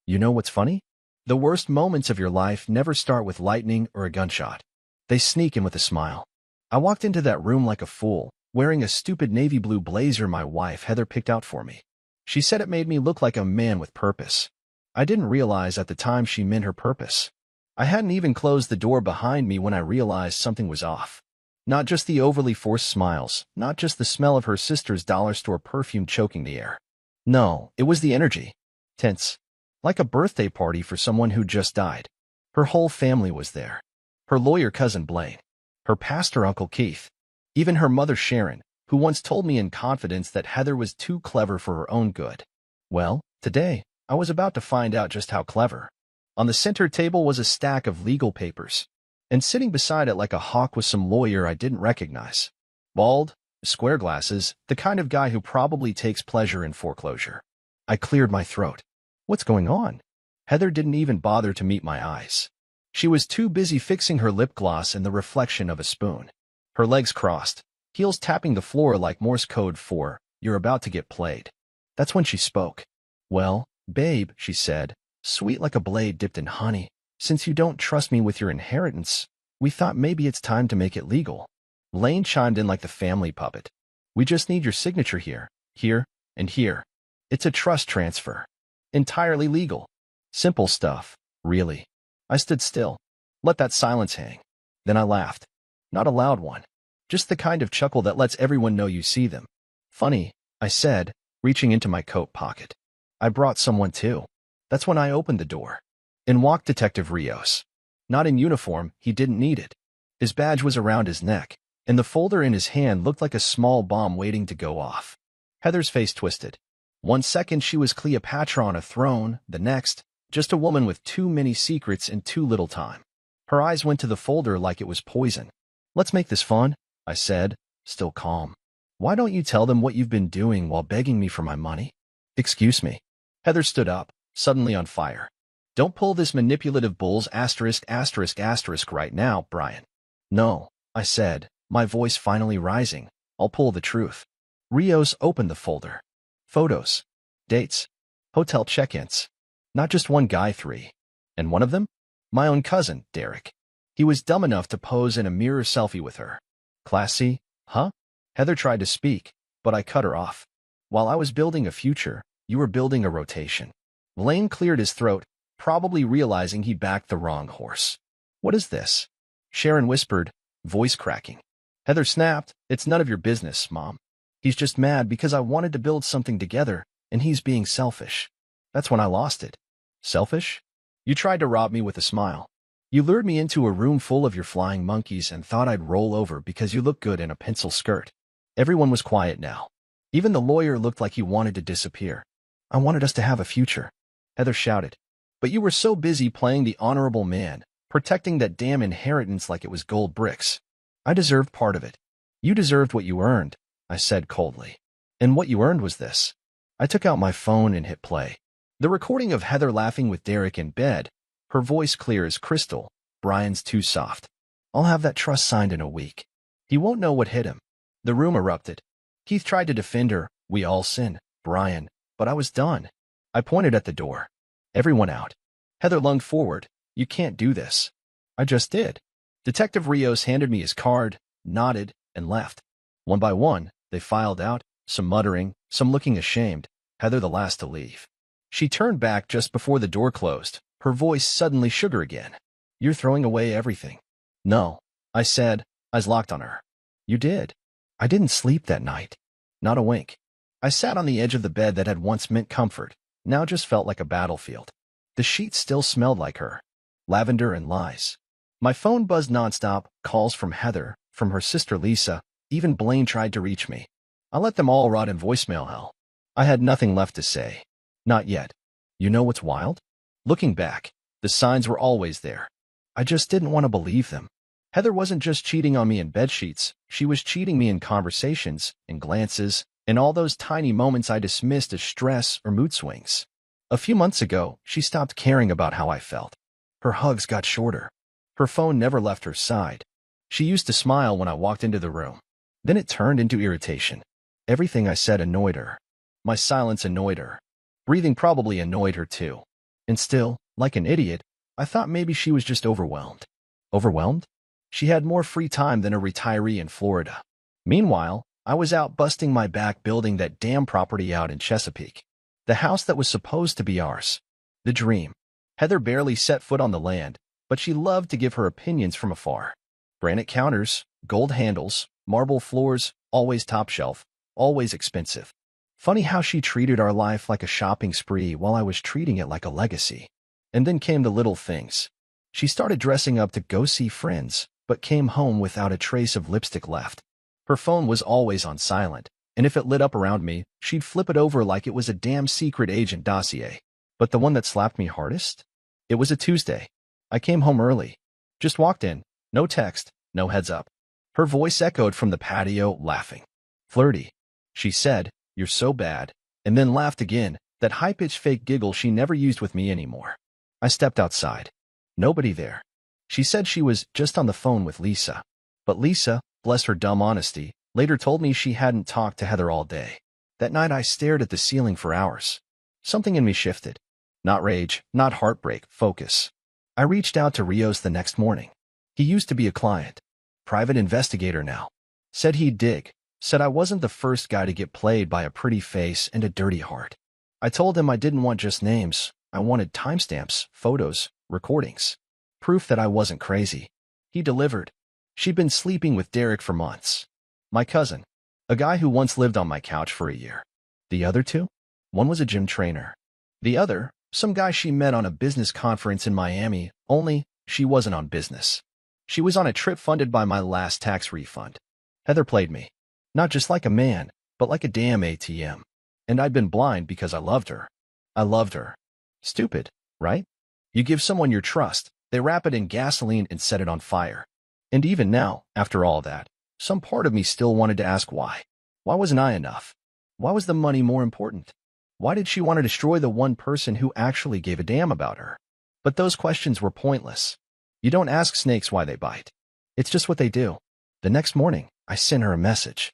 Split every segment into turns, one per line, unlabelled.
You know what's funny? The worst moments of your life never start with lightning or a gunshot. They sneak in with a smile. I walked into that room like a fool, wearing a stupid navy blue blazer my wife Heather picked out for me. She said it made me look like a man with purpose. I didn't realize at the time she meant her purpose. I hadn't even closed the door behind me when I realized something was off. Not just the overly forced smiles, not just the smell of her sister's dollar store perfume choking the air. No, it was the energy. Tense. Like a birthday party for someone who just died. Her whole family was there. Her lawyer cousin Blaine. Her pastor Uncle Keith. Even her mother Sharon, who once told me in confidence that Heather was too clever for her own good. Well, today, I was about to find out just how clever. On the center table was a stack of legal papers, and sitting beside it like a hawk was some lawyer I didn't recognize. Bald, square glasses, the kind of guy who probably takes pleasure in foreclosure. I cleared my throat. What's going on? Heather didn't even bother to meet my eyes. She was too busy fixing her lip gloss in the reflection of a spoon. Her legs crossed, heels tapping the floor like Morse code for, "You're about to get played." That's when she spoke. "Well, babe," she said, sweet like a blade dipped in honey, "since you don't trust me with your inheritance, we thought maybe it's time to make it legal." Lane chimed in like the family puppet. "We just need your signature here, and here. It's a trust transfer. Entirely legal. Simple stuff, really." I stood still, let that silence hang. Then I laughed. Not a loud one. Just the kind of chuckle that lets everyone know you see them. "Funny," I said, reaching into my coat pocket. "I brought someone too." That's when I opened the door. In walked Detective Rios. Not in uniform, he didn't need it. His badge was around his neck, and the folder in his hand looked like a small bomb waiting to go off. Heather's face twisted. One second she was Cleopatra on a throne, the next, just a woman with too many secrets and too little time. Her eyes went to the folder like it was poison. "Let's make this fun," I said, still calm. "Why don't you tell them what you've been doing while begging me for my money?" "Excuse me." Heather stood up, suddenly on fire. "Don't pull this manipulative bull's asterisk right now, Brian." "No," I said, my voice finally rising. "I'll pull the truth." Rios opened the folder. Photos. Dates. Hotel check-ins. Not just one guy, 3. And one of them? My own cousin, Derek. He was dumb enough to pose in a mirror selfie with her. Classy, huh? Heather tried to speak, but I cut her off. "While I was building a future, you were building a rotation." Lane cleared his throat, probably realizing he backed the wrong horse. "What is this?" Sharon whispered, voice cracking. Heather snapped, "It's none of your business, Mom. He's just mad because I wanted to build something together, and he's being selfish." That's when I lost it. Selfish? You tried to rob me with a smile. You lured me into a room full of your flying monkeys and thought I'd roll over because you looked good in a pencil skirt. Everyone was quiet now. Even the lawyer looked like he wanted to disappear. "I wanted us to have a future," Heather shouted. "But you were so busy playing the honorable man, protecting that damn inheritance like it was gold bricks. I deserved part of it." "You deserved what you earned," I said coldly. "And what you earned was this." I took out my phone and hit play. The recording of Heather laughing with Derek in bed, her voice clear as crystal. "Brian's too soft. I'll have that trust signed in a week. He won't know what hit him." The room erupted. Keith tried to defend her. "We all sin, Brian." But I was done. I pointed at the door. "Everyone out." Heather lunged forward. "You can't do this." I just did. Detective Rios handed me his card, nodded, and left. One by one, they filed out, some muttering, some looking ashamed, Heather the last to leave. She turned back just before the door closed, her voice suddenly sugar again. "You're throwing away everything." "No," I said, eyes locked on her. "You did." I didn't sleep that night. Not a wink. I sat on the edge of the bed that had once meant comfort, now just felt like a battlefield. The sheets still smelled like her. Lavender and lies. My phone buzzed nonstop, calls from Heather, from her sister Lisa, even Blaine tried to reach me. I let them all rot in voicemail hell. I had nothing left to say. Not yet. You know what's wild? Looking back, the signs were always there. I just didn't want to believe them. Heather wasn't just cheating on me in bedsheets, she was cheating me in conversations, in glances, in all those tiny moments I dismissed as stress or mood swings. A few months ago, she stopped caring about how I felt. Her hugs got shorter. Her phone never left her side. She used to smile when I walked into the room. Then it turned into irritation. Everything I said annoyed her. My silence annoyed her. Breathing probably annoyed her too. And still, like an idiot, I thought maybe she was just overwhelmed. Overwhelmed? She had more free time than a retiree in Florida. Meanwhile, I was out busting my back building that damn property out in Chesapeake. The house that was supposed to be ours. The dream. Heather barely set foot on the land, but she loved to give her opinions from afar. Granite counters, gold handles, marble floors, always top shelf, always expensive. Funny how she treated our life like a shopping spree while I was treating it like a legacy. And then came the little things. She started dressing up to go see friends, but came home without a trace of lipstick left. Her phone was always on silent, and if it lit up around me, she'd flip it over like it was a damn secret agent dossier. But the one that slapped me hardest? It was a Tuesday. I came home early. Just walked in. No text, no heads up. Her voice echoed from the patio, laughing. Flirty. She said, "You're so bad," and then laughed again, that high-pitched fake giggle she never used with me anymore. I stepped outside. Nobody there. She said she was just on the phone with Lisa. But Lisa, bless her dumb honesty, later told me she hadn't talked to Heather all day. That night I stared at the ceiling for hours. Something in me shifted. Not rage, not heartbreak, focus. I reached out to Rios the next morning. He used to be a client. Private investigator now. Said he'd dig. Said I wasn't the first guy to get played by a pretty face and a dirty heart. I told him I didn't want just names. I wanted timestamps, photos, recordings. Proof that I wasn't crazy. He delivered. She'd been sleeping with Derek for months. My cousin. A guy who once lived on my couch for a year. The other two? One was a gym trainer. The other, some guy she met on a business conference in Miami, only she wasn't on business. She was on a trip funded by my last tax refund. Heather played me. Not just like a man, but like a damn ATM. And I'd been blind because I loved her. I loved her. Stupid, right? You give someone your trust, they wrap it in gasoline and set it on fire. And even now, after all that, some part of me still wanted to ask why. Why wasn't I enough? Why was the money more important? Why did she want to destroy the one person who actually gave a damn about her? But those questions were pointless. You don't ask snakes why they bite. It's just what they do. The next morning, I sent her a message.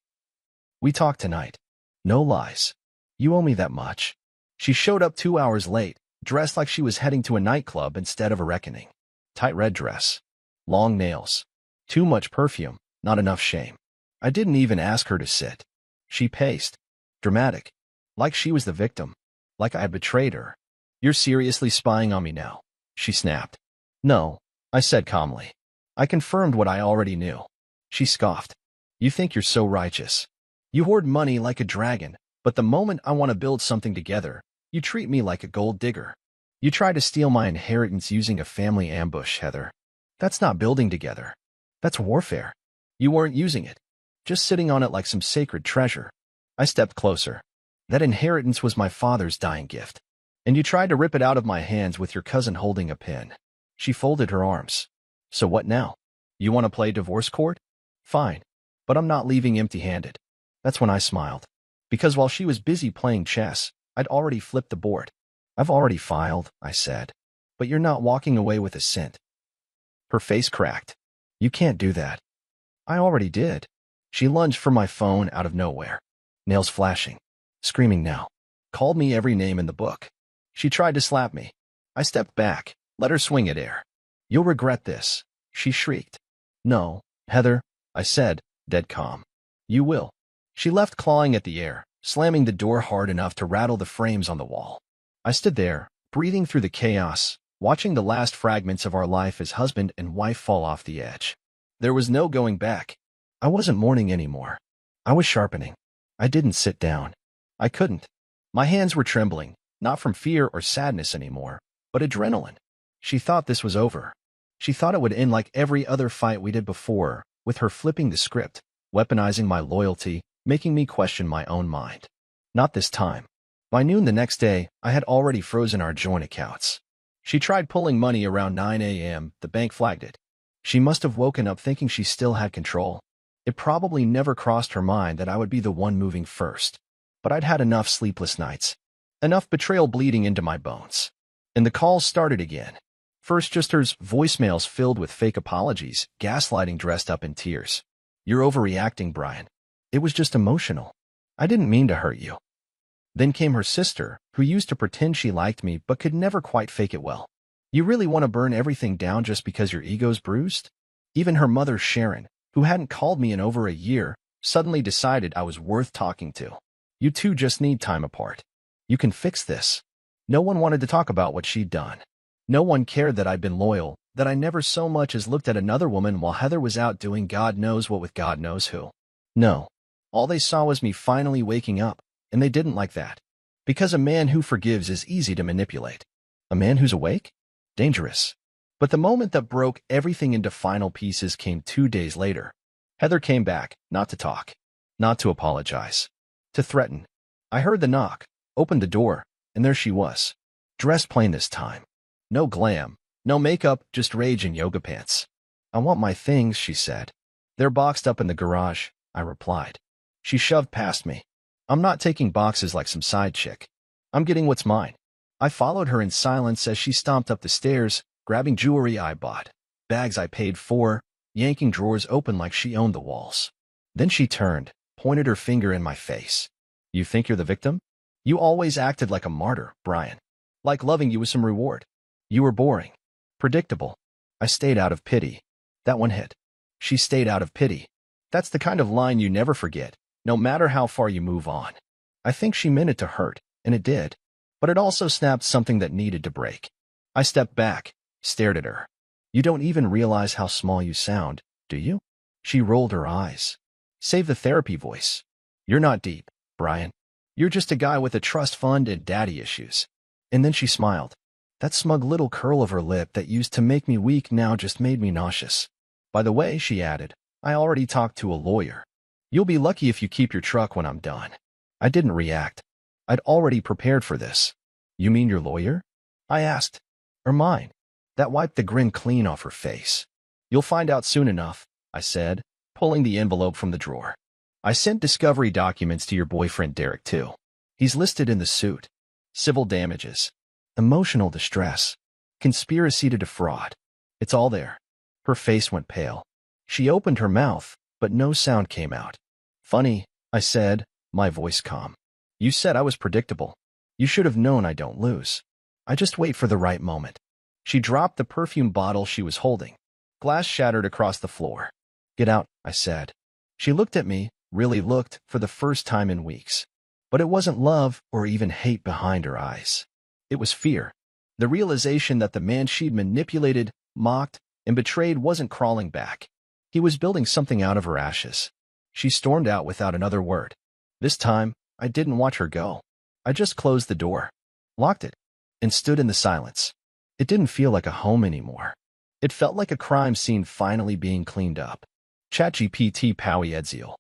We talk tonight. No lies. You owe me that much. She showed up 2 hours late, dressed like she was heading to a nightclub instead of a reckoning. Tight red dress. Long nails. Too much perfume, not enough shame. I didn't even ask her to sit. She paced. Dramatic. Like she was the victim. Like I had betrayed her. You're seriously spying on me now, she snapped. No, I said calmly. I confirmed what I already knew. She scoffed. You think you're so righteous. You hoard money like a dragon, but the moment I want to build something together, you treat me like a gold digger. You try to steal my inheritance using a family ambush, Heather. That's not building together. That's warfare. You weren't using it. Just sitting on it like some sacred treasure. I stepped closer. That inheritance was my father's dying gift. And you tried to rip it out of my hands with your cousin holding a pin. She folded her arms. So what now? You want to play divorce court? Fine. But I'm not leaving empty-handed. That's when I smiled. Because while she was busy playing chess, I'd already flipped the board. I've already filed, I said. But you're not walking away with a cent. Her face cracked. You can't do that. I already did. She lunged for my phone out of nowhere. Nails flashing. Screaming now. Called me every name in the book. She tried to slap me. I stepped back, let her swing at air. You'll regret this, she shrieked. No, Heather, I said, dead calm. You will. She left clawing at the air, slamming the door hard enough to rattle the frames on the wall. I stood there, breathing through the chaos, watching the last fragments of our life as husband and wife fall off the edge. There was no going back. I wasn't mourning anymore. I was sharpening. I didn't sit down. I couldn't. My hands were trembling, not from fear or sadness anymore, but adrenaline. She thought this was over. She thought it would end like every other fight we did before, with her flipping the script, weaponizing my loyalty, making me question my own mind. Not this time. By noon the next day, I had already frozen our joint accounts. She tried pulling money around 9 a.m., the bank flagged it. She must have woken up thinking she still had control. It probably never crossed her mind that I would be the one moving first. But I'd had enough sleepless nights. Enough betrayal bleeding into my bones. And the calls started again. First just her voicemails filled with fake apologies, gaslighting dressed up in tears. You're overreacting, Brian. It was just emotional. I didn't mean to hurt you. Then came her sister, who used to pretend she liked me but could never quite fake it well. You really want to burn everything down just because your ego's bruised? Even her mother, Sharon, who hadn't called me in over a year, suddenly decided I was worth talking to. You two just need time apart. You can fix this. No one wanted to talk about what she'd done. No one cared that I'd been loyal, that I never so much as looked at another woman while Heather was out doing God knows what with God knows who. No. All they saw was me finally waking up, and they didn't like that. Because a man who forgives is easy to manipulate. A man who's awake? Dangerous. But the moment that broke everything into final pieces came 2 days later. Heather came back, not to talk, not to apologize, to threaten. I heard the knock, opened the door, and there she was. Dressed plain this time. No glam, no makeup, just rage in yoga pants. I want my things, she said. They're boxed up in the garage, I replied. She shoved past me. I'm not taking boxes like some side chick. I'm getting what's mine. I followed her in silence as she stomped up the stairs, grabbing jewelry I bought, bags I paid for, yanking drawers open like she owned the walls. Then she turned, pointed her finger in my face. You think you're the victim? You always acted like a martyr, Brian. Like loving you was some reward. You were boring. Predictable. I stayed out of pity. That one hit. She stayed out of pity. That's the kind of line you never forget, no matter how far you move on. I think she meant it to hurt, and it did. But it also snapped something that needed to break. I stepped back, stared at her. You don't even realize how small you sound, do you? She rolled her eyes. Save the therapy voice. You're not deep, Brian. You're just a guy with a trust fund and daddy issues. And then she smiled. That smug little curl of her lip that used to make me weak now just made me nauseous. By the way, she added, I already talked to a lawyer. You'll be lucky if you keep your truck when I'm done. I didn't react. I'd already prepared for this. You mean your lawyer? I asked. Or mine? That wiped the grin clean off her face. You'll find out soon enough, I said, pulling the envelope from the drawer. I sent discovery documents to your boyfriend Derek too. He's listed in the suit. Civil damages. Emotional distress. Conspiracy to defraud. It's all there. Her face went pale. She opened her mouth, but no sound came out. Funny, I said, my voice calm. You said I was predictable. You should have known I don't lose. I just wait for the right moment. She dropped the perfume bottle she was holding. Glass shattered across the floor. Get out, I said. She looked at me, really looked, for the first time in weeks. But it wasn't love or even hate behind her eyes. It was fear. The realization that the man she'd manipulated, mocked, and betrayed wasn't crawling back. He was building something out of her ashes. She stormed out without another word. This time, I didn't watch her go. I just closed the door, locked it, and stood in the silence. It didn't feel like a home anymore. It felt like a crime scene finally being cleaned up. ChatGPT Powie Edziel.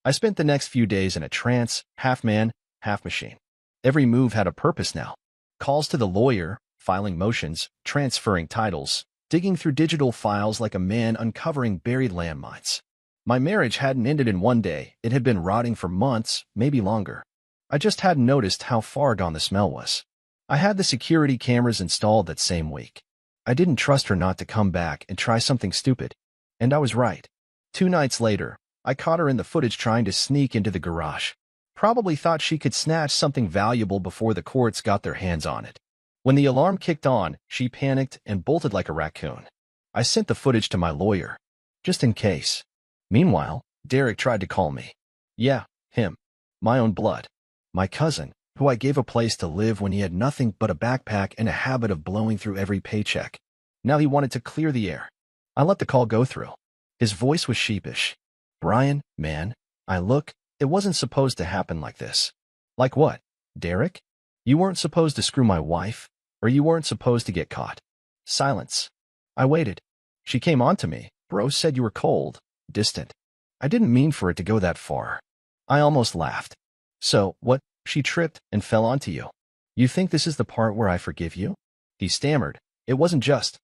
I spent the next few days in a trance, half man, half machine. Every move had a purpose now. Calls to the lawyer, filing motions, transferring titles, digging through digital files like a man uncovering buried landmines. My marriage hadn't ended in one day. It had been rotting for months, maybe longer. I just hadn't noticed how far gone the smell was. I had the security cameras installed that same week. I didn't trust her not to come back and try something stupid. And I was right. 2 nights later, I caught her in the footage trying to sneak into the garage. Probably thought she could snatch something valuable before the courts got their hands on it. When the alarm kicked on, she panicked and bolted like a raccoon. I sent the footage to my lawyer, just in case. Meanwhile, Derek tried to call me. Yeah, him. My own blood. My cousin, who I gave a place to live when he had nothing but a backpack and a habit of blowing through every paycheck. Now he wanted to clear the air. I let the call go through. His voice was sheepish. Brian, man, it wasn't supposed to happen like this. Like what, Derek? You weren't supposed to screw my wife, or you weren't supposed to get caught. Silence. I waited. She came on to me. Bro said you were cold, distant. I didn't mean for it to go that far. I almost laughed. So, what? She tripped and fell onto you. You think this is the part where I forgive you? He stammered. It wasn't just,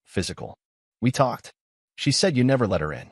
physical. We talked. She said you never let her in.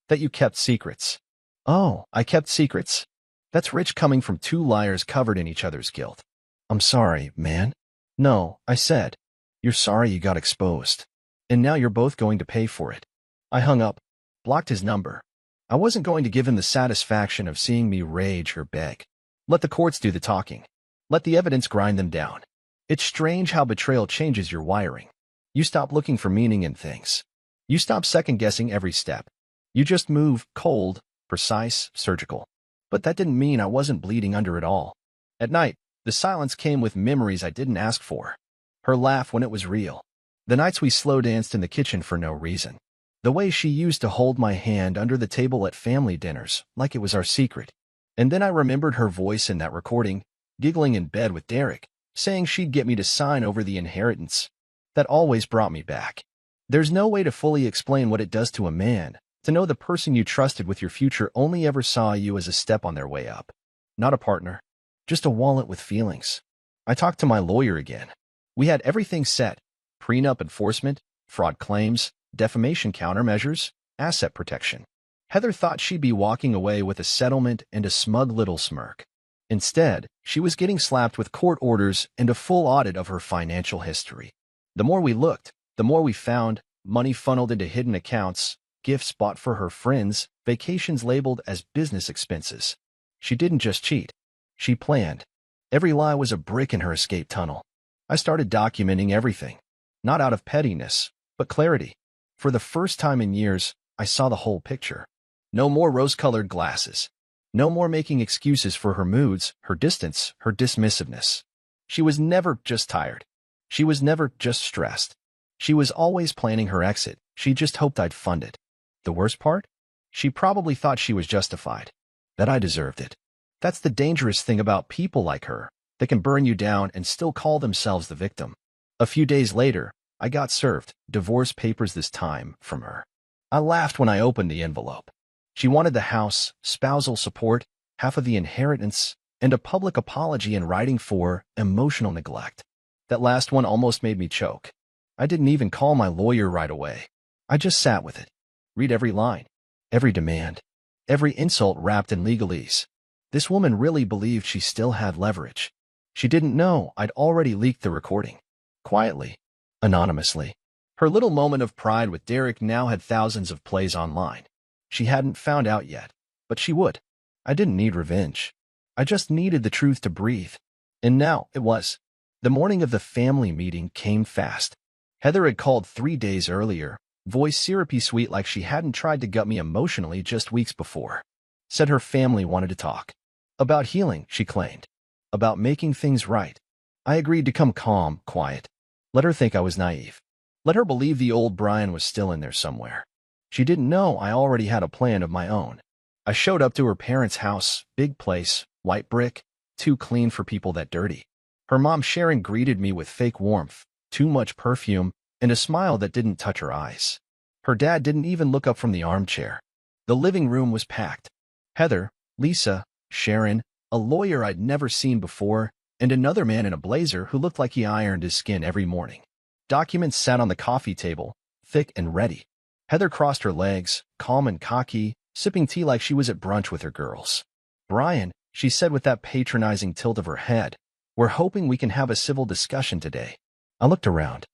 That you kept secrets. Oh, I kept secrets? That's rich coming from 2 liars covered in each other's guilt. I'm sorry, man. No, I said. You're sorry you got exposed. And now you're both going to pay for it. I hung up, blocked his number. I wasn't going to give him the satisfaction of seeing me rage or beg. Let the courts do the talking. Let the evidence grind them down. It's strange how betrayal changes your wiring. You stop looking for meaning in things. You stop second-guessing every step. You just move, cold, precise, surgical. But that didn't mean I wasn't bleeding under it all. At night, the silence came with memories I didn't ask for. Her laugh when it was real. The nights we slow danced in the kitchen for no reason. The way she used to hold my hand under the table at family dinners, like it was our secret. And then I remembered her voice in that recording, giggling in bed with Derek, saying she'd get me to sign over the inheritance. That always brought me back. There's no way to fully explain what it does to a man, to know the person you trusted with your future only ever saw you as a step on their way up. Not a partner. Just a wallet with feelings. I talked to my lawyer again. We had everything set. Prenup enforcement, fraud claims, defamation countermeasures, asset protection. Heather thought she'd be walking away with a settlement and a smug little smirk. Instead, she was getting slapped with court orders and a full audit of her financial history. The more we looked, the more we found, money funneled into hidden accounts, gifts bought for her friends, vacations labeled as business expenses. She didn't just cheat. She planned. Every lie was a brick in her escape tunnel. I started documenting everything. Not out of pettiness, but clarity. For the first time in years, I saw the whole picture. No more rose-colored glasses. No more making excuses for her moods, her distance, her dismissiveness. She was never just tired. She was never just stressed. She was always planning her exit. She just hoped I'd fund it. The worst part? She probably thought she was justified. That I deserved it. That's the dangerous thing about people like her. They can burn you down and still call themselves the victim. A few days later, I got served, divorce papers this time, from her. I laughed when I opened the envelope. She wanted the house, spousal support, half of the inheritance, and a public apology in writing for emotional neglect. That last one almost made me choke. I didn't even call my lawyer right away. I just sat with it. Read every line, every demand, every insult wrapped in legalese. This woman really believed she still had leverage. She didn't know I'd already leaked the recording. Quietly, anonymously. Her little moment of pride with Derek now had thousands of plays online. She hadn't found out yet, but she would. I didn't need revenge. I just needed the truth to breathe. And now it was. The morning of the family meeting came fast. Heather had called 3 days earlier, voice syrupy sweet like she hadn't tried to gut me emotionally just weeks before. Said her family wanted to talk. About healing, she claimed. About making things right. I agreed to come calm, quiet. Let her think I was naive. Let her believe the old Brian was still in there somewhere. She didn't know I already had a plan of my own. I showed up to her parents' house, big place, white brick, too clean for people that dirty. Her mom Sharon greeted me with fake warmth, too much perfume, and a smile that didn't touch her eyes. Her dad didn't even look up from the armchair. The living room was packed. Heather, Lisa, Sharon, a lawyer I'd never seen before, and another man in a blazer who looked like he ironed his skin every morning. Documents sat on the coffee table, thick and ready. Heather crossed her legs, calm and cocky, sipping tea like she was at brunch with her girls. "Brian," she said with that patronizing tilt of her head, "we're hoping we can have a civil discussion today." I looked around.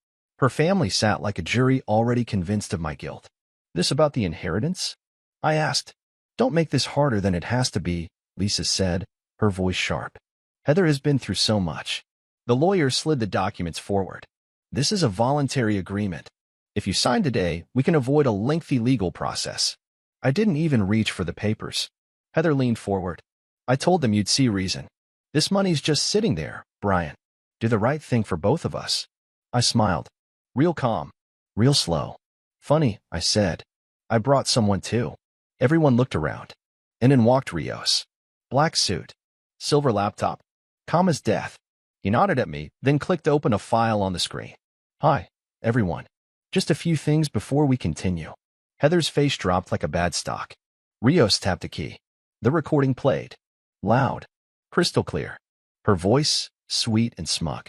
Her family sat like a jury already convinced of my guilt. "This about the inheritance?" I asked. "Don't make this harder than it has to be," Lisa said, her voice sharp. "Heather has been through so much." The lawyer slid the documents forward. "This is a voluntary agreement. If you sign today, we can avoid a lengthy legal process." I didn't even reach for the papers. Heather leaned forward. "I told them you'd see reason. This money's just sitting there, Brian. Do the right thing for both of us." I smiled. Real calm. Real slow. "Funny," I said. "I brought someone too." Everyone looked around. And in walked Rios. Black suit. Silver laptop. Calm as death. He nodded at me, then clicked open a file on the screen. "Hi, everyone. Just a few things before we continue." Heather's face dropped like a bad stock. Rios tapped a key. The recording played. Loud. Crystal clear. Her voice, sweet and smug.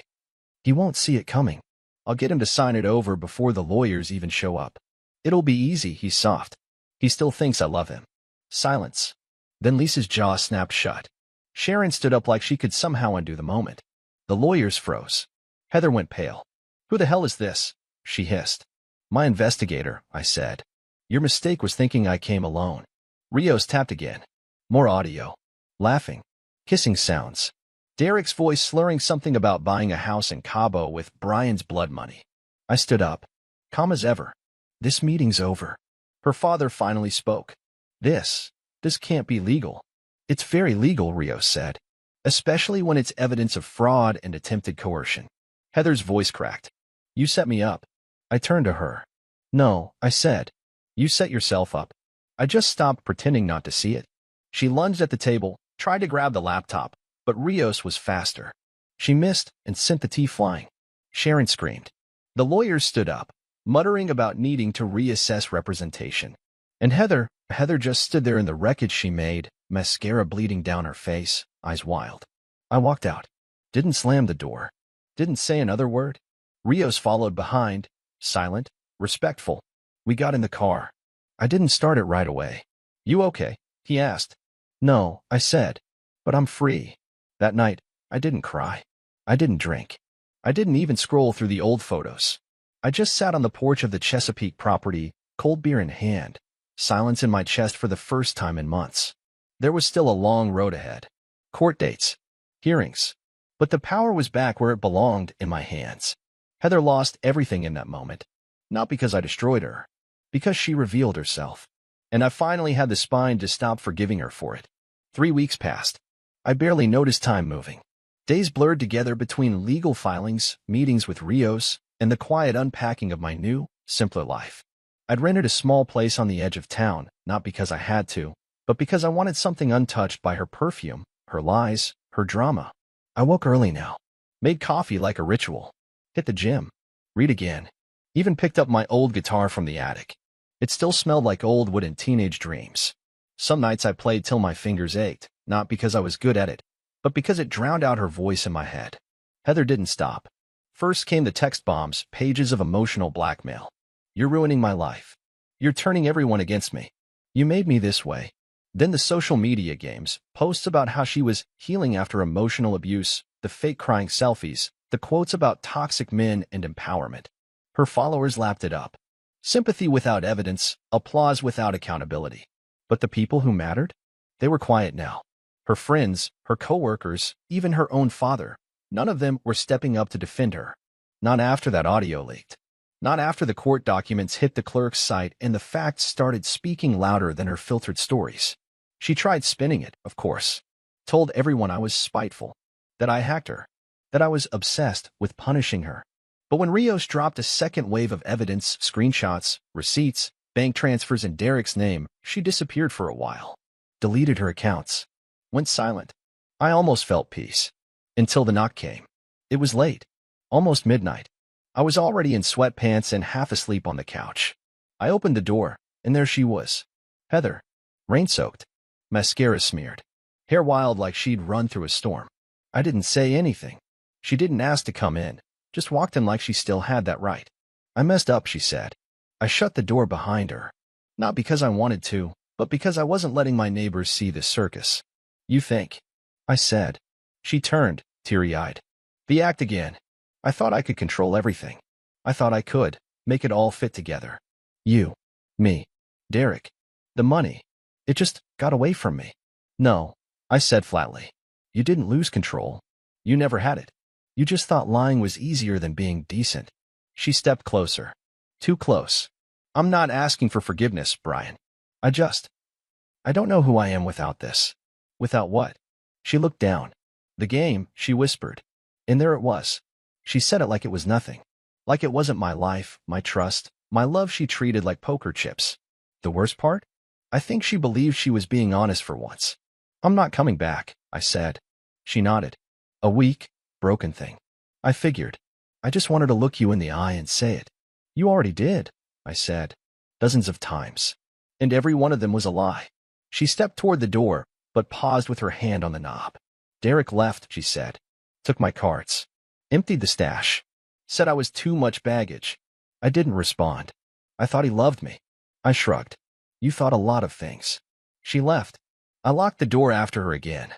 "He won't see it coming. I'll get him to sign it over before the lawyers even show up. It'll be easy," he's soft. "He still thinks I love him." Silence. Then Lisa's jaw snapped shut. Sharon stood up like she could somehow undo the moment. The lawyers froze. Heather went pale. "Who the hell is this?" she hissed. "My investigator," I said. "Your mistake was thinking I came alone." Rios tapped again. More audio. Laughing. Kissing sounds. Derek's voice slurring something about buying a house in Cabo with Brian's blood money. I stood up, calm as ever. This meeting's over. Her father finally spoke. This can't be legal. It's very legal, Rios said, especially when it's evidence of fraud and attempted coercion. Heather's voice cracked. You set me up. I turned to her. No, I said. You set yourself up. I just stopped pretending not to see it. She lunged at the table, tried to grab the laptop, but Rios was faster. She missed and sent the tea flying. Sharon screamed. The lawyers stood up, muttering about needing to reassess representation. And Heather just stood there in the wreckage she made, mascara bleeding down her face, eyes wild. I walked out. Didn't slam the door. Didn't say another word. Rios followed behind, silent, respectful. We got in the car. I didn't start it right away. You okay? He asked. No, I said. But I'm free. That night, I didn't cry. I didn't drink. I didn't even scroll through the old photos. I just sat on the porch of the Chesapeake property, cold beer in hand, silence in my chest for the first time in months. There was still a long road ahead. Court dates. Hearings. But the power was back where it belonged, in my hands. Heather lost everything in that moment. Not because I destroyed her. Because she revealed herself. And I finally had the spine to stop forgiving her for it. 3 weeks passed. I barely noticed time moving. Days blurred together between legal filings, meetings with Rios, and the quiet unpacking of my new, simpler life. I'd rented a small place on the edge of town, not because I had to, but because I wanted something untouched by her perfume, her lies, her drama. I woke early now. Made coffee like a ritual. Hit the gym. Read again. Even picked up my old guitar from the attic. It still smelled like old wood and teenage dreams. Some nights I played till my fingers ached, not because I was good at it, but because it drowned out her voice in my head. Heather didn't stop. First came the text bombs, pages of emotional blackmail. You're ruining my life. You're turning everyone against me. You made me this way. Then the social media games, posts about how she was healing after emotional abuse, the fake crying selfies, the quotes about toxic men and empowerment. Her followers lapped it up. Sympathy without evidence, applause without accountability. But the people who mattered? They were quiet now. Her friends, her coworkers, even her own father, none of them were stepping up to defend her. Not after that audio leaked. Not after the court documents hit the clerk's site and the facts started speaking louder than her filtered stories. She tried spinning it, of course. Told everyone I was spiteful. That I hacked her. That I was obsessed with punishing her. But when Rios dropped a second wave of evidence, screenshots, receipts, bank transfers in Derek's name, she disappeared for a while. Deleted her accounts. Went silent. I almost felt peace. Until the knock came. It was late. Almost midnight. I was already in sweatpants and half asleep on the couch. I opened the door, and there she was. Heather. Rain-soaked. Mascara smeared. Hair wild like she'd run through a storm. I didn't say anything. She didn't ask to come in. Just walked in like she still had that right. I messed up, she said. I shut the door behind her. Not because I wanted to, but because I wasn't letting my neighbors see this circus. You think? I said. She turned, teary-eyed. The act again. I thought I could control everything. I thought I could make it all fit together. You. Me. Derek. The money. It just got away from me. No, I said flatly. You didn't lose control. You never had it. You just thought lying was easier than being decent. She stepped closer. Too close. I'm not asking for forgiveness, Brian. I don't know who I am without this. Without what? She looked down. The game, she whispered. And there it was. She said it like it was nothing. Like it wasn't my life, my trust, my love she treated like poker chips. The worst part? I think she believed she was being honest for once. I'm not coming back, I said. She nodded. A weak, broken thing. I figured. I just wanted to look you in the eye and say it. You already did, I said. Dozens of times. And every one of them was a lie. She stepped toward the door, but paused with her hand on the knob. Derek left, she said. Took my cards. Emptied the stash. Said I was too much baggage. I didn't respond. I thought he loved me. I shrugged. You thought a lot of things. She left. I locked the door after her again.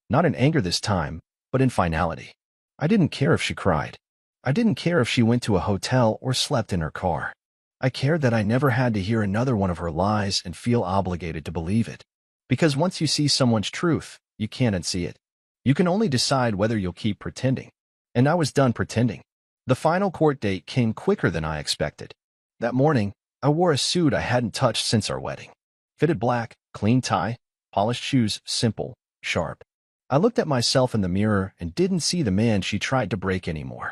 Not in anger this time, but in finality. I didn't care if she cried. I didn't care if she went to a hotel or slept in her car. I cared that I never had to hear another one of her lies and feel obligated to believe it. Because once you see someone's truth, you can't unsee it. You can only decide whether you'll keep pretending. And I was done pretending. The final court date came quicker than I expected. That morning, I wore a suit I hadn't touched since our wedding. Fitted black, clean tie, polished shoes, simple, sharp. I looked at myself in the mirror and didn't see the man she tried to break anymore.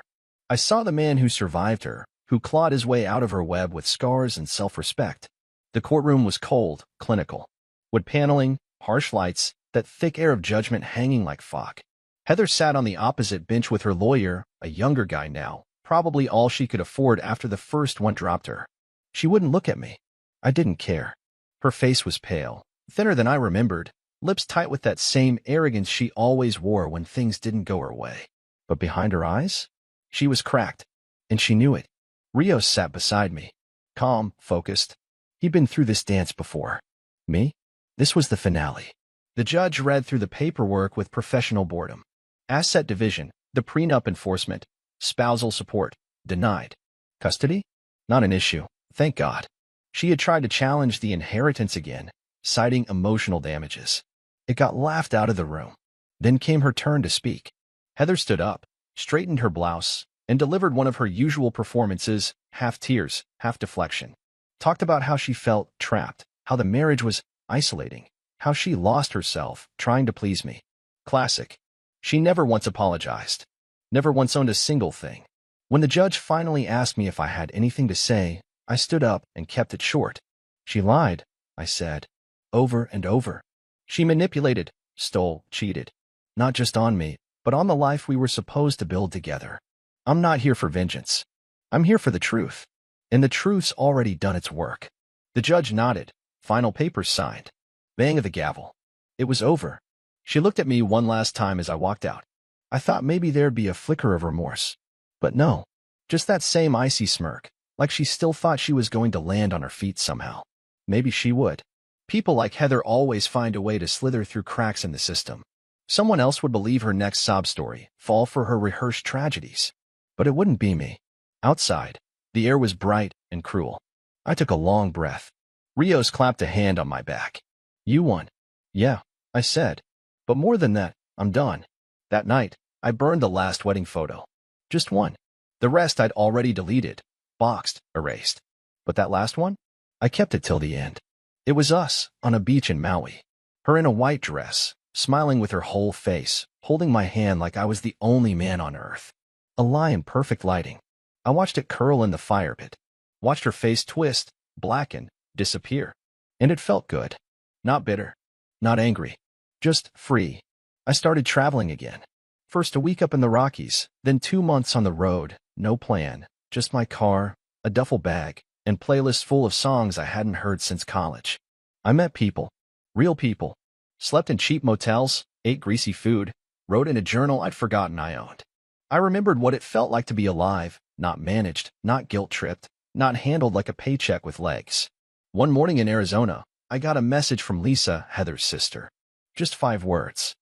I saw the man who survived her, who clawed his way out of her web with scars and self-respect. The courtroom was cold, clinical. Wood paneling, harsh lights, that thick air of judgment hanging like fog. Heather sat on the opposite bench with her lawyer, a younger guy now, probably all she could afford after the first one dropped her. She wouldn't look at me. I didn't care. Her face was pale, thinner than I remembered, lips tight with that same arrogance she always wore when things didn't go her way. But behind her eyes, she was cracked, and she knew it. Rios sat beside me, calm, focused. He'd been through this dance before. Me? This was the finale. The judge read through the paperwork with professional boredom. Asset division, the prenup enforcement, spousal support, denied. Custody? Not an issue, thank God. She had tried to challenge the inheritance again, citing emotional damages. It got laughed out of the room. Then came her turn to speak. Heather stood up, straightened her blouse, and delivered one of her usual performances, half tears, half deflection. Talked about how she felt trapped, how the marriage was isolating, how she lost herself trying to please me. Classic. She never once apologized. Never once owned a single thing. When the judge finally asked me if I had anything to say, I stood up and kept it short. She lied, I said, over and over. She manipulated, stole, cheated. Not just on me, but on the life we were supposed to build together. I'm not here for vengeance. I'm here for the truth. And the truth's already done its work. The judge nodded. Final papers signed. Bang of the gavel. It was over. She looked at me one last time as I walked out. I thought maybe there'd be a flicker of remorse. But no. Just that same icy smirk, like she still thought she was going to land on her feet somehow. Maybe she would. People like Heather always find a way to slither through cracks in the system. Someone else would believe her next sob story, fall for her rehearsed tragedies. But it wouldn't be me. Outside, the air was bright and cruel. I took a long breath. Rios clapped a hand on my back. You won. Yeah, I said. But more than that, I'm done. That night, I burned the last wedding photo. Just one. The rest I'd already deleted, boxed, erased. But that last one? I kept it till the end. It was us, on a beach in Maui. Her in a white dress, smiling with her whole face, holding my hand like I was the only man on earth. A lie in perfect lighting. I watched it curl in the fire pit. Watched her face twist, blacken, disappear. And it felt good. Not bitter. Not angry. Just free. I started traveling again. First a week up in the Rockies, then 2 months on the road, no plan, just my car, a duffel bag, and playlists full of songs I hadn't heard since college. I met people. Real people. Slept in cheap motels, ate greasy food, wrote in a journal I'd forgotten I owned. I remembered what it felt like to be alive, not managed, not guilt-tripped, not handled like a paycheck with legs. One morning in Arizona, I got a message from Lisa, Heather's sister. Just 5 words.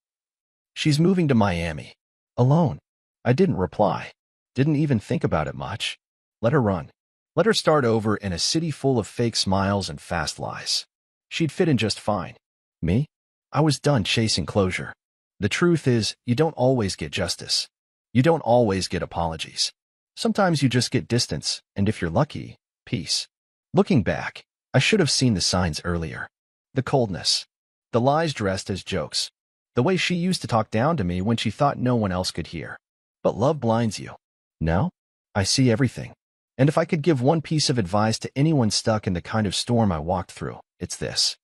She's moving to Miami. Alone. I didn't reply. Didn't even think about it much. Let her run. Let her start over in a city full of fake smiles and fast lies. She'd fit in just fine. Me? I was done chasing closure. The truth is, you don't always get justice. You don't always get apologies. Sometimes you just get distance, and if you're lucky, peace. Looking back, I should have seen the signs earlier. The coldness. The lies dressed as jokes. The way she used to talk down to me when she thought no one else could hear. But love blinds you. Now, I see everything. And if I could give one piece of advice to anyone stuck in the kind of storm I walked through, it's this.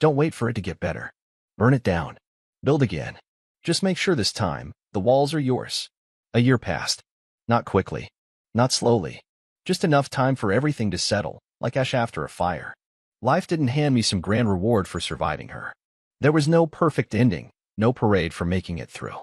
Don't wait for it to get better. Burn it down. Build again. Just make sure this time, the walls are yours. A year passed. Not quickly. Not slowly. Just enough time for everything to settle, like ash after a fire. Life didn't hand me some grand reward for surviving her. There was no perfect ending, no parade for making it through.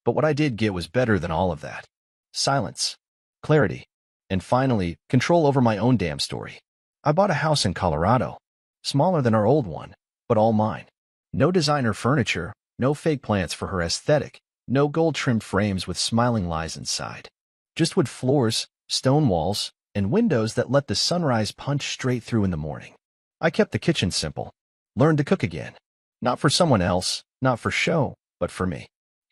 But what I did get was better than all of that. Silence. Clarity. And finally, control over my own damn story. I bought a house in Colorado. Smaller than our old one, but all mine. No designer furniture, no fake plants for her aesthetic, no gold-trimmed frames with smiling lies inside. Just wood floors, stone walls, and windows that let the sunrise punch straight through in the morning. I kept the kitchen simple. Learned to cook again. Not for someone else, not for show, but for me.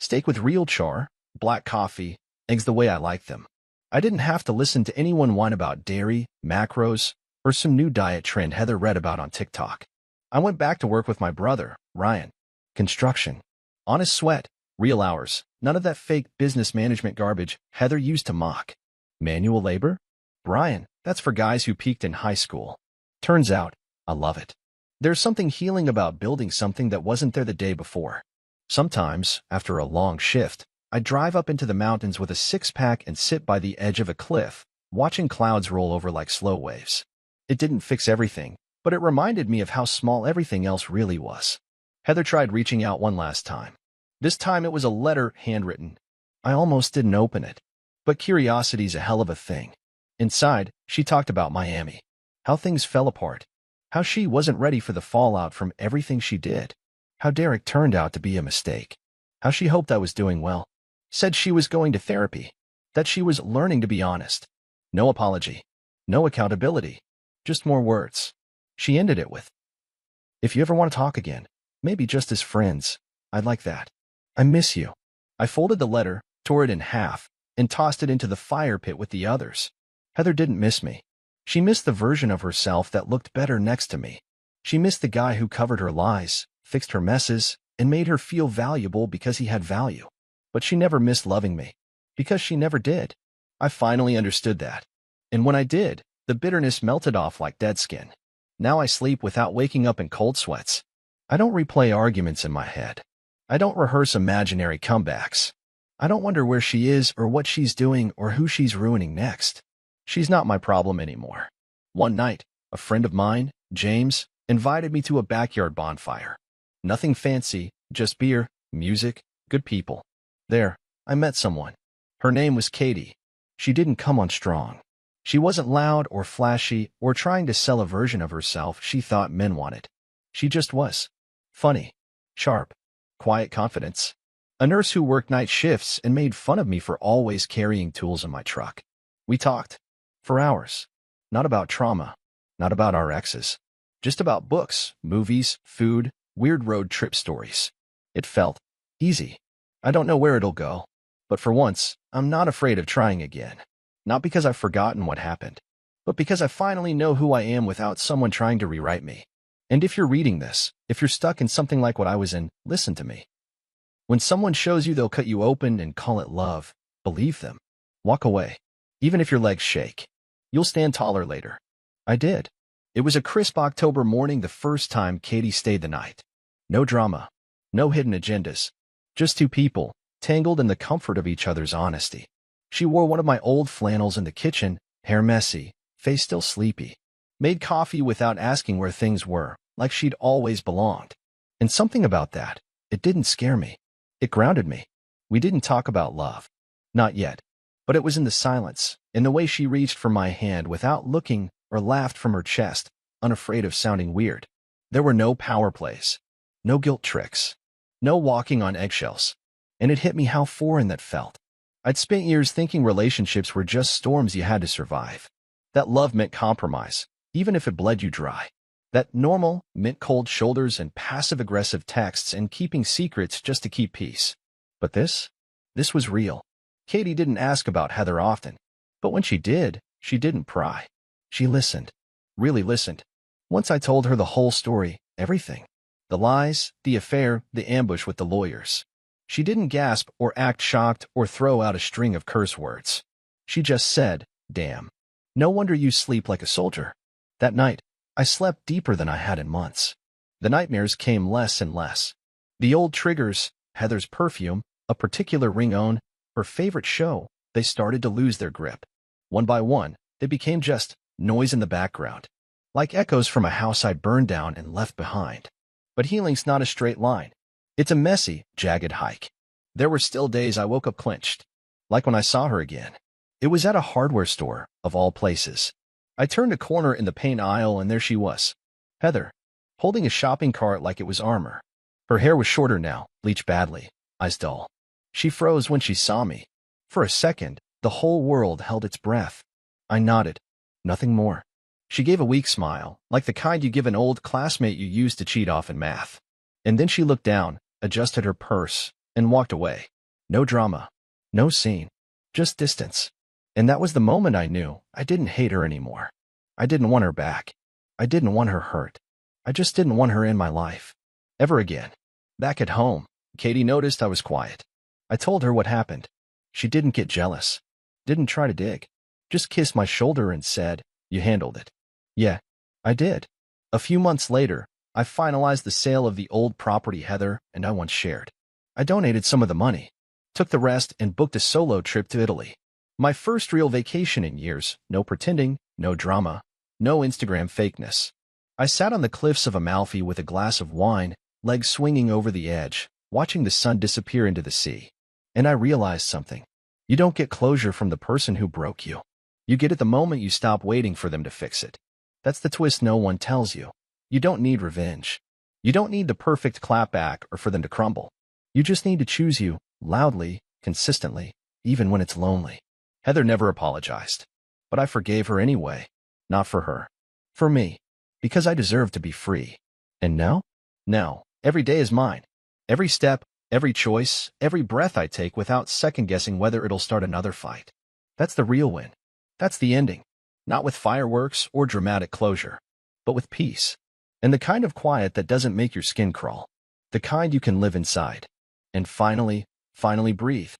Steak with real char, black coffee, eggs the way I like them. I didn't have to listen to anyone whine about dairy, macros, or some new diet trend Heather read about on TikTok. I went back to work with my brother, Ryan. Construction. Honest sweat, real hours, none of that fake business management garbage Heather used to mock. Manual labor? Brian, that's for guys who peaked in high school. Turns out, I love it. There's something healing about building something that wasn't there the day before. Sometimes, after a long shift, I'd drive up into the mountains with a six-pack and sit by the edge of a cliff, watching clouds roll over like slow waves. It didn't fix everything, but it reminded me of how small everything else really was. Heather tried reaching out one last time. This time it was a letter handwritten. I almost didn't open it. But curiosity's a hell of a thing. Inside, she talked about Miami. How things fell apart. How she wasn't ready for the fallout from everything she did. How Derek turned out to be a mistake. How she hoped I was doing well. Said she was going to therapy. That she was learning to be honest. No apology. No accountability. Just more words. She ended it with, "If you ever want to talk again, maybe just as friends, I'd like that. I miss you." I folded the letter, tore it in half, and tossed it into the fire pit with the others. Heather didn't miss me. She missed the version of herself that looked better next to me. She missed the guy who covered her lies, fixed her messes, and made her feel valuable because he had value. But she never missed loving me, because she never did. I finally understood that. And when I did, the bitterness melted off like dead skin. Now I sleep without waking up in cold sweats. I don't replay arguments in my head. I don't rehearse imaginary comebacks. I don't wonder where she is or what she's doing or who she's ruining next. She's not my problem anymore. One night, a friend of mine, James, invited me to a backyard bonfire. Nothing fancy, just beer, music, good people. There, I met someone. Her name was Katie. She didn't come on strong. She wasn't loud or flashy or trying to sell a version of herself she thought men wanted. She just was. Funny. Sharp. Quiet confidence. A nurse who worked night shifts and made fun of me for always carrying tools in my truck. We talked. For hours. Not about trauma. Not about our exes. Just about books, movies, food, weird road trip stories. It felt easy. I don't know where it'll go. But for once, I'm not afraid of trying again. Not because I've forgotten what happened, but because I finally know who I am without someone trying to rewrite me. And if you're reading this, if you're stuck in something like what I was in, listen to me. When someone shows you they'll cut you open and call it love, believe them. Walk away. Even if your legs shake. You'll stand taller later. I did. It was a crisp October morning the first time Katie stayed the night. No drama. No hidden agendas. Just two people, tangled in the comfort of each other's honesty. She wore one of my old flannels in the kitchen, hair messy, face still sleepy. Made coffee without asking where things were, like she'd always belonged. And something about that, it didn't scare me. It grounded me. We didn't talk about love. Not yet. But it was in the silence, in the way she reached for my hand without looking or laughed from her chest, unafraid of sounding weird. There were no power plays. No guilt tricks. No walking on eggshells. And it hit me how foreign that felt. I'd spent years thinking relationships were just storms you had to survive. That love meant compromise, even if it bled you dry. That normal meant cold shoulders and passive-aggressive texts and keeping secrets just to keep peace. But this was real. Katie didn't ask about Heather often. But when she did, she didn't pry. She listened. Really listened. Once I told her the whole story, everything. The lies, the affair, the ambush with the lawyers. She didn't gasp or act shocked or throw out a string of curse words. She just said, "Damn. No wonder you sleep like a soldier." That night, I slept deeper than I had in months. The nightmares came less and less. The old triggers, Heather's perfume, a particular ringtone, her favorite show, they started to lose their grip. One by one, they became just noise in the background, like echoes from a house I'd burned down and left behind. But healing's not a straight line. It's a messy, jagged hike. There were still days I woke up clenched, like when I saw her again. It was at a hardware store, of all places. I turned a corner in the paint aisle and there she was. Heather, holding a shopping cart like it was armor. Her hair was shorter now, bleached badly, eyes dull. She froze when she saw me. For a second, the whole world held its breath. I nodded. Nothing more. She gave a weak smile, like the kind you give an old classmate you used to cheat off in math. And then she looked down, adjusted her purse, and walked away. No drama. No scene. Just distance. And that was the moment I knew I didn't hate her anymore. I didn't want her back. I didn't want her hurt. I just didn't want her in my life. Ever again. Back at home, Katie noticed I was quiet. I told her what happened. She didn't get jealous. Didn't try to dig. Just kissed my shoulder and said, "You handled it." Yeah, I did. A few months later, I finalized the sale of the old property Heather and I once shared. I donated some of the money, took the rest, and booked a solo trip to Italy. My first real vacation in years. No pretending, no drama, no Instagram fakeness. I sat on the cliffs of Amalfi with a glass of wine, legs swinging over the edge, watching the sun disappear into the sea. And I realized something. You don't get closure from the person who broke you. You get it the moment you stop waiting for them to fix it. That's the twist no one tells you. You don't need revenge. You don't need the perfect clapback or for them to crumble. You just need to choose you, loudly, consistently, even when it's lonely. Heather never apologized. But I forgave her anyway. Not for her. For me. Because I deserve to be free. And now? Now, every day is mine. Every step, every choice, every breath I take without second-guessing whether it'll start another fight. That's the real win. That's the ending. Not with fireworks or dramatic closure, but with peace. And the kind of quiet that doesn't make your skin crawl. The kind you can live inside. And finally breathe.